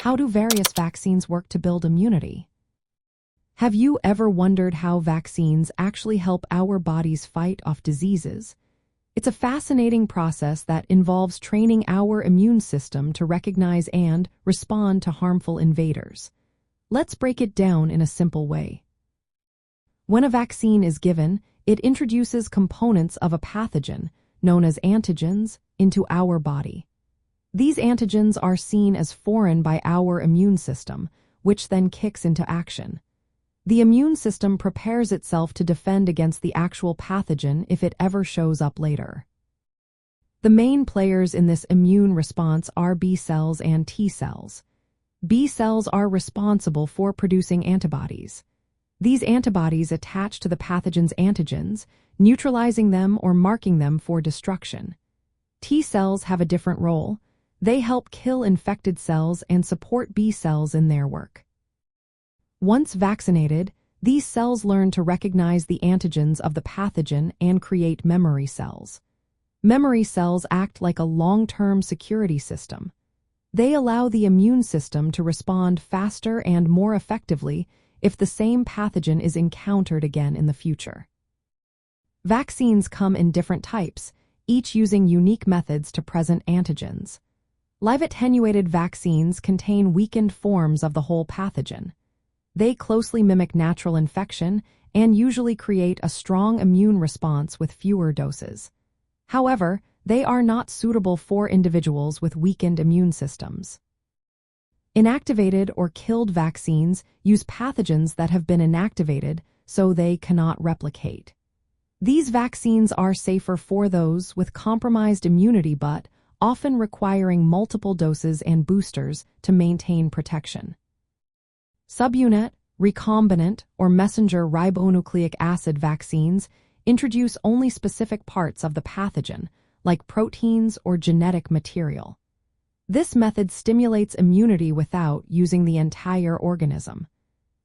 How do various vaccines work to build immunity? Have you ever wondered how vaccines actually help our bodies fight off diseases? It's a fascinating process that involves training our immune system to recognize and respond to harmful invaders. Let's break it down in a simple way. When a vaccine is given, it introduces components of a pathogen, known as antigens, into our body. These antigens are seen as foreign by our immune system, which then kicks into action. The immune system prepares itself to defend against the actual pathogen if it ever shows up later. The main players in this immune response are B cells and T cells. B cells are responsible for producing antibodies. These antibodies attach to the pathogen's antigens, neutralizing them or marking them for destruction. T cells have a different role. They help kill infected cells and support B cells in their work. Once vaccinated, these cells learn to recognize the antigens of the pathogen and create memory cells. Memory cells act like a long-term security system. They allow the immune system to respond faster and more effectively if the same pathogen is encountered again in the future. Vaccines come in different types, each using unique methods to present antigens. Live-attenuated vaccines contain weakened forms of the whole pathogen. They closely mimic natural infection and usually create a strong immune response with fewer doses. However, they are not suitable for individuals with weakened immune systems. Inactivated or killed vaccines use pathogens that have been inactivated so they cannot replicate. These vaccines are safer for those with compromised immunity but often requiring multiple doses and boosters to maintain protection. Subunit, recombinant, or messenger ribonucleic acid vaccines introduce only specific parts of the pathogen, like proteins or genetic material. This method stimulates immunity without using the entire organism.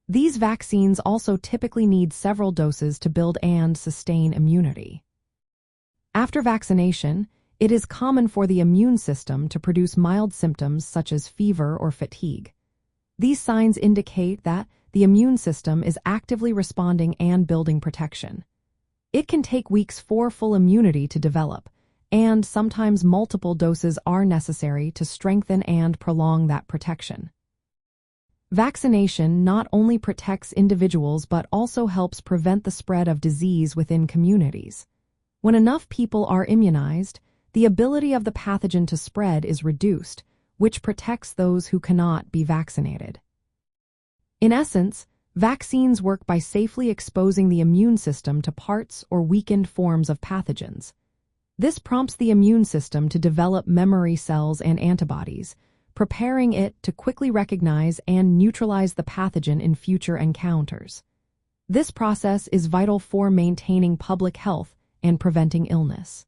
These vaccines also typically need several doses to build and sustain immunity. After vaccination, it is common for the immune system to produce mild symptoms such as fever or fatigue. These signs indicate that the immune system is actively responding and building protection. It can take weeks for full immunity to develop, and sometimes multiple doses are necessary to strengthen and prolong that protection. Vaccination not only protects individuals but also helps prevent the spread of disease within communities. When enough people are immunized, the ability of the pathogen to spread is reduced, which protects those who cannot be vaccinated. In essence, vaccines work by safely exposing the immune system to parts or weakened forms of pathogens. This prompts the immune system to develop memory cells and antibodies, preparing it to quickly recognize and neutralize the pathogen in future encounters. This process is vital for maintaining public health and preventing illness.